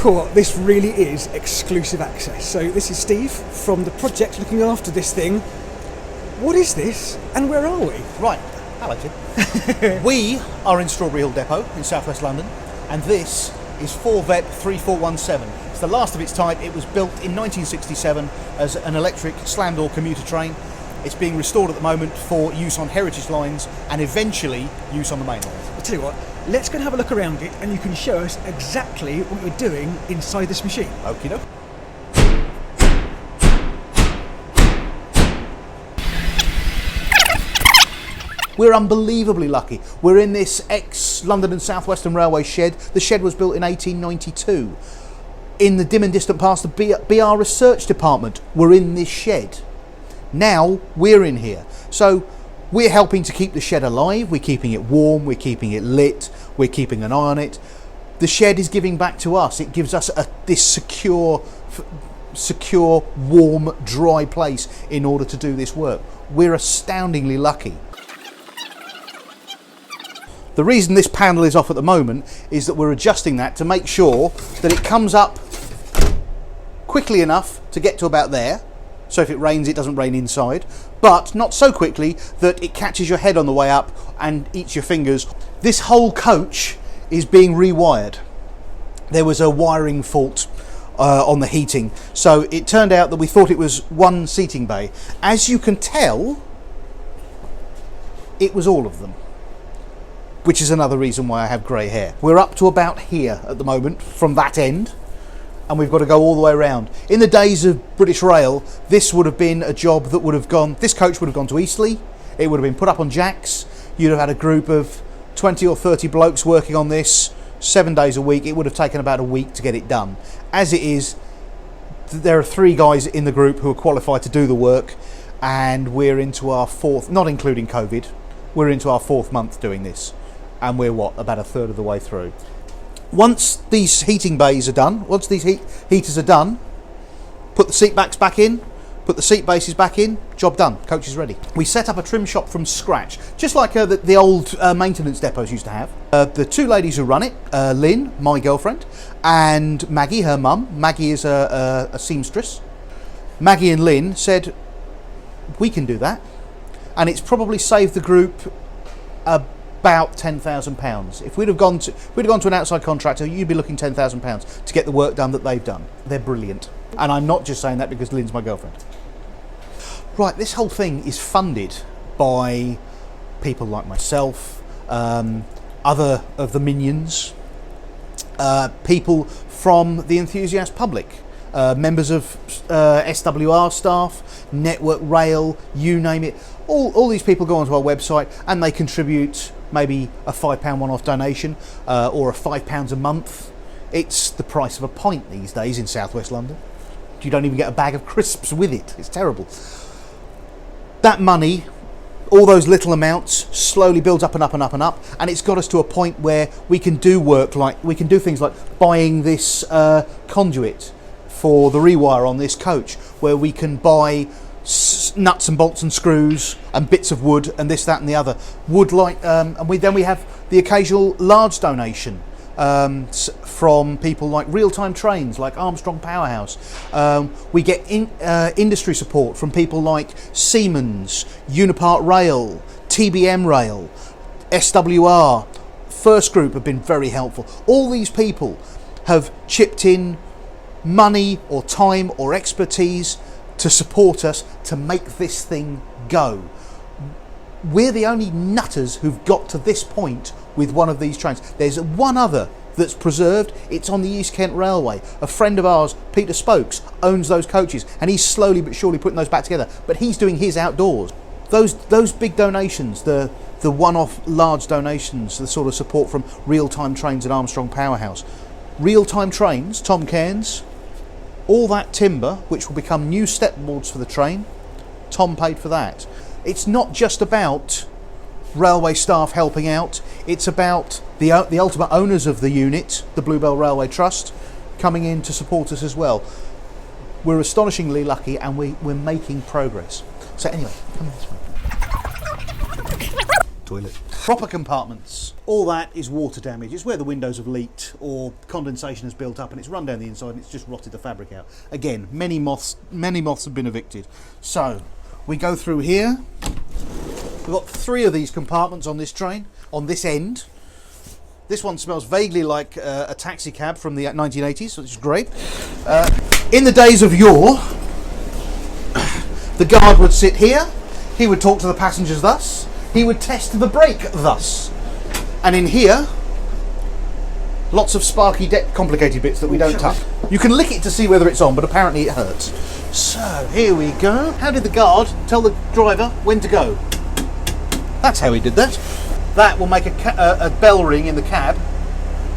Cool, this really is exclusive access. So this is Steve from the project looking after this thing. What is this and where are we? Right, hello Tim. We are in Strawberry Hill Depot in southwest London, and this is 4VEP 3417. It's the last of its type. It was built in 1967 as an electric slam door commuter train. It's being restored at the moment for use on heritage lines and eventually use on the main line. I'll tell you what, let's go and have a look around it and you can show us exactly what you're doing inside this machine. Okie doke. We're unbelievably lucky. We're in this ex-London and South Western Railway shed. The shed was built in 1892. In the dim and distant past, the BR Research Department were in this shed. Now we're in here. So we're helping to keep the shed alive. We're keeping it warm. We're keeping it lit. We're keeping an eye on it. The shed is giving back to us. It gives us this secure, warm, dry place in order to do this work. We're astoundingly lucky. The reason this panel is off at the moment is that we're adjusting that to make sure that it comes up quickly enough to get to about there. So if it rains, it doesn't rain inside, but not so quickly that it catches your head on the way up and eats your fingers. This whole coach is being rewired. There was a wiring fault on the heating, so it turned out that we thought it was one seating bay. As you can tell, it was all of them, which is another reason why I have grey hair. We're up to about here at the moment from that end, and we've got to go all the way around. In the days of British Rail, this would have been a job that would have gone, this coach would have gone to Eastleigh, it would have been put up on jacks, you'd have had a group of 20 or 30 blokes working on this 7 days a week. It would have taken about a week to get it done. As it is, there are 3 guys in the group who are qualified to do the work, and we're into our 4th, not including COVID, we're into our 4th month doing this, and we're about a third of the way through. Once these heating bays are done, once these heaters are done, put the seat backs back in, put the seat bases back in, job done, coach is ready. We set up a trim shop from scratch, just like the old maintenance depots used to have. The 2 ladies who run it, Lynn, my girlfriend, and Maggie, her mum. Maggie is a seamstress. Maggie and Lynn said, we can do that, and it's probably saved the group about £10,000. If we'd have gone to an outside contractor, you'd be looking £10,000 to get the work done that they've done. They're brilliant, and I'm not just saying that because Lynn's my girlfriend. Right, this whole thing is funded by people like myself, other of the minions, people from the enthusiast public, members of SWR staff, Network Rail, you name it. All these people go onto our website and they contribute maybe a £5 one-off donation or a £5 a month. It's the price of a pint these days in southwest London. You don't even get a bag of crisps with it. It's terrible. That money, all those little amounts, slowly builds up and up and up and up, and it's got us to a point where we can do work like, we can do things like buying this conduit for the rewire on this coach, where we can buy nuts and bolts and screws and bits of wood and this, that and the other. Wood like, and then we have the occasional large donation from people like real-time trains, like Armstrong Powerhouse. We get industry support from people like Siemens, Unipart Rail, TBM Rail, SWR. First Group have been very helpful. All these people have chipped in money or time or expertise to support us to make this thing go. We're the only nutters who've got to this point with one of these trains. There's one other that's preserved. It's on the East Kent Railway. A friend of ours, Peter Spokes, owns those coaches, and he's slowly but surely putting those back together, but he's doing his outdoors. Those big donations, the one-off large donations, the sort of support from real-time trains and Armstrong Powerhouse. Real-time trains, Tom Cairns, all that timber, which will become new step boards for the train, Tom paid for that. It's not just about railway staff helping out, it's about the ultimate owners of the unit, the Bluebell Railway Trust, coming in to support us as well. We're astonishingly lucky, and we're making progress. So anyway, come on this way. Toilet. Proper compartments. all that is water damage. It's where the windows have leaked or condensation has built up and it's run down the inside and it's just rotted the fabric out. Again, many moths have been evicted. So we go through here. We've got 3 of these compartments on this train, on this end. This one smells vaguely like a taxi cab from the 1980s, which is great. In the days of yore, the guard would sit here, he would talk to the passengers thus, he would test the brake thus. And in here, lots of sparky, complicated bits that we don't touch. You can lick it to see whether it's on, but apparently it hurts. So, here we go. How did the guard tell the driver when to go? That's how he did that. That will make a bell ring in the cab,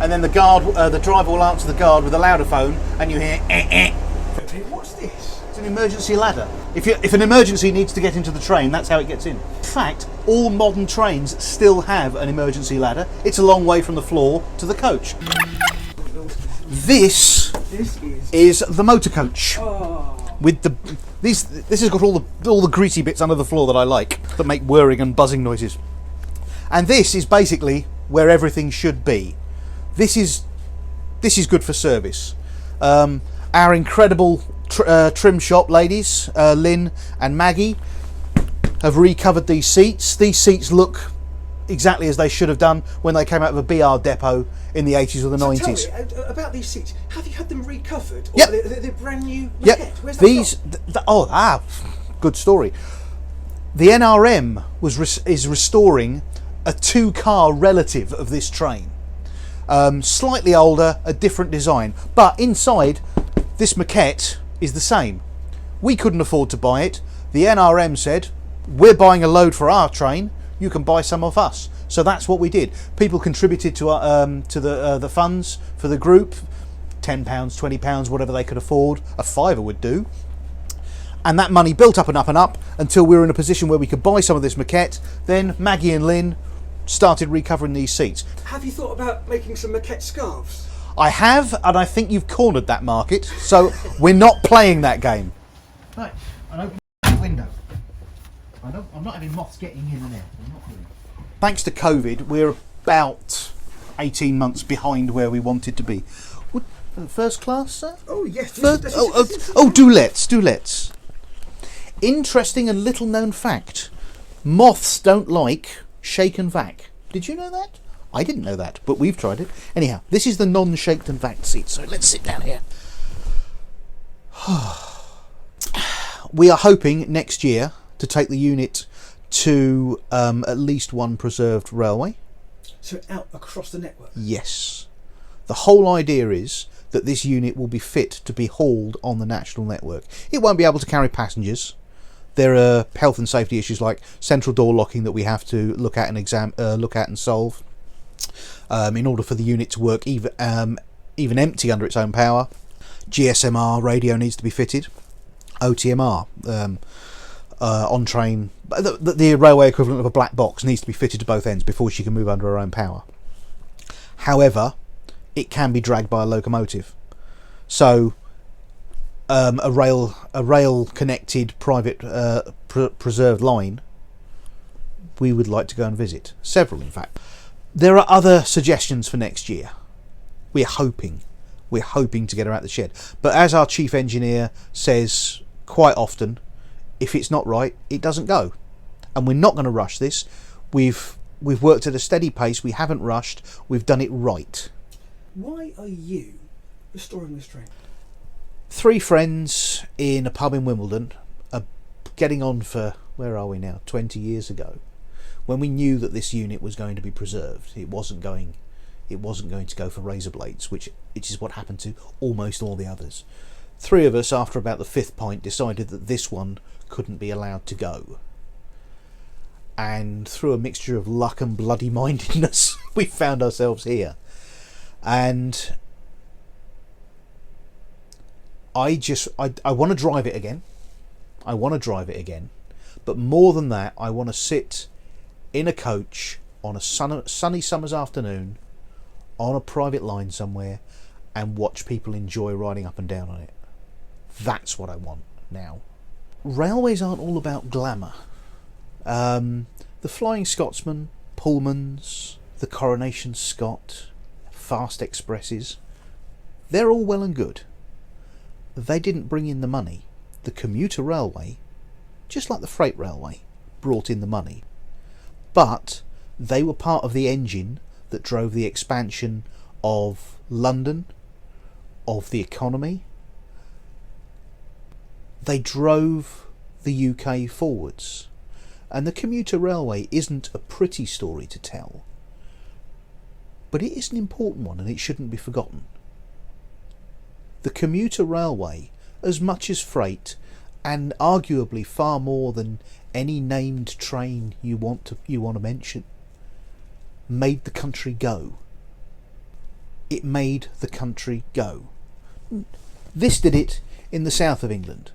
and then the driver will answer the guard with a louder phone, and you hear What's this? It's an emergency ladder. If an emergency needs to get into the train, that's how it gets in. In fact, all modern trains still have an emergency ladder. It's a long way from the floor to the coach. This is the motor coach. Oh. With this has got all the greasy bits under the floor that I like, that make whirring and buzzing noises. And this is basically where everything should be. This is good for service. Our incredible trim shop ladies, Lynn and Maggie, have recovered these seats. These seats look exactly as they should have done when they came out of a BR depot in the 80s or the 90s. Tell me about these seats. Have you had them recovered? Or Yep. they're brand new maquette? Yep. Where's that from? Good story. The NRM is restoring a 2-car relative of this train. Slightly older, a different design, but inside this maquette is the same. We couldn't afford to buy it. The NRM said, we're buying a load for our train, you can buy some of us. So that's what we did. People contributed to the funds for the group, £10, £20, whatever they could afford. A fiver would do. And that money built up and up and up until we were in a position where we could buy some of this maquette. Then Maggie and Lynn started recovering these seats. Have you thought about making some maquette scarves? I have, and I think you've cornered that market, so we're not playing that game. Right, I'll open the window. I'm not having moths getting in and out. Thanks to COVID, we're about 18 months behind where we wanted to be. First class, sir? Oh, yes. Do let's. Interesting and little known fact. Moths don't like shake and vac. Did you know that? I didn't know that, but we've tried it. Anyhow, this is the non-shaked and vac seat, so let's sit down here. We are hoping next year to take the unit to at least one preserved railway. So out across the network? Yes. The whole idea is that this unit will be fit to be hauled on the national network. It won't be able to carry passengers. There are health and safety issues like central door locking that we have to look at and solve in order for the unit to work even empty under its own power. GSMR radio needs to be fitted. OTMR on train, the railway equivalent of a black box, needs to be fitted to both ends before she can move under her own power. However, it can be dragged by a locomotive, so a rail connected private preserved line we would like to go and visit. Several, in fact. There are other suggestions for next year. We're hoping to get her out of the shed, but as our chief engineer says quite often, if it's not right, it doesn't go, and we're not going to rush this. We've worked at a steady pace. We haven't rushed. We've done it right. Why are you restoring this train? 3 friends in a pub in Wimbledon are getting on for, where are we now, 20 years ago, when we knew that this unit was going to be preserved. It wasn't going to go for razor blades, which is what happened to almost all the others. 3 of us, after about the 5th pint, decided that this one couldn't be allowed to go. And through a mixture of luck and bloody mindedness, we found ourselves here. And I want to drive it again. But more than that, I want to sit in a coach on a sunny summer's afternoon on a private line somewhere and watch people enjoy riding up and down on it. That's what I want now. Railways aren't all about glamour. The Flying Scotsman, Pullmans, the Coronation Scott, fast expresses, they're all well and good. They didn't bring in the money. The commuter railway, just like the freight railway, brought in the money. But they were part of the engine that drove the expansion of London, of the economy. They drove the UK forwards. And the commuter railway isn't a pretty story to tell, but it is an important one and it shouldn't be forgotten. The commuter railway, as much as freight, and arguably far more than any named train you want to mention, made the country go. It made the country go. This did it in the south of England,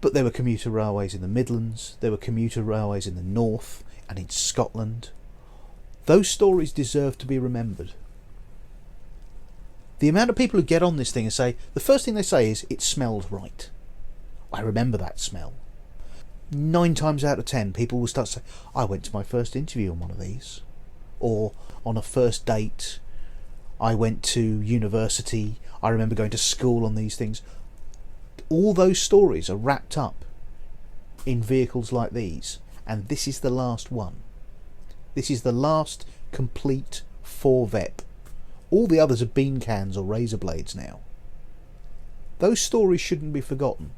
but there were commuter railways in the Midlands, there were commuter railways in the north and in Scotland. Those stories deserve to be remembered. The amount of people who get on this thing and say, the first thing they say is, it smells right. I remember that smell. 9 times out of 10 people will start to say, I went to my first interview on one of these. Or on a first date, I went to university, I remember going to school on these things. All those stories are wrapped up in vehicles like these, and this is the last one. This is the last complete 4VEP. All the others are bean cans or razor blades now. Those stories shouldn't be forgotten.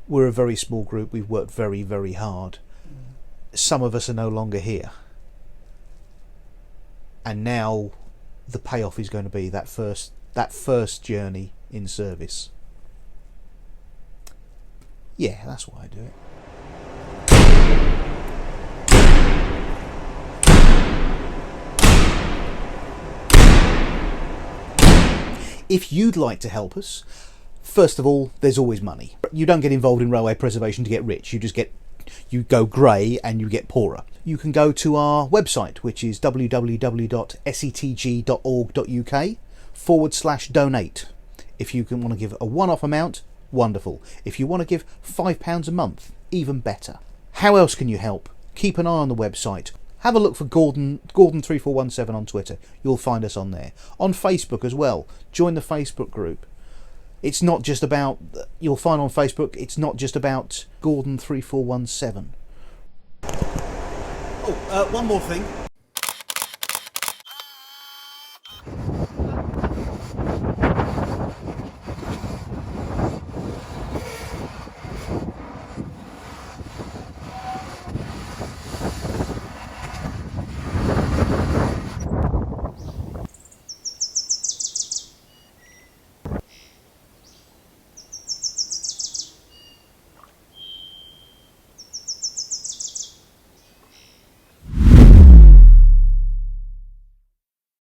We're a very small group, we've worked very, very hard. Some of us are no longer here. And now the payoff is going to be that first journey in service. Yeah, that's why I do it. If you'd like to help us, first of all, there's always money. You don't get involved in railway preservation to get rich. You go grey and you get poorer. You can go to our website, which is www.setg.org.uk/donate. If you want to give a one-off amount, wonderful. If you want to give £5 a month, even better. How else can you help? Keep an eye on the website. Have a look for Gordon3417 on Twitter. You'll find us on there. On Facebook as well. Join the Facebook group. It's not just about, you'll find on Facebook, it's not just about Gordon3417. Oh, one more thing.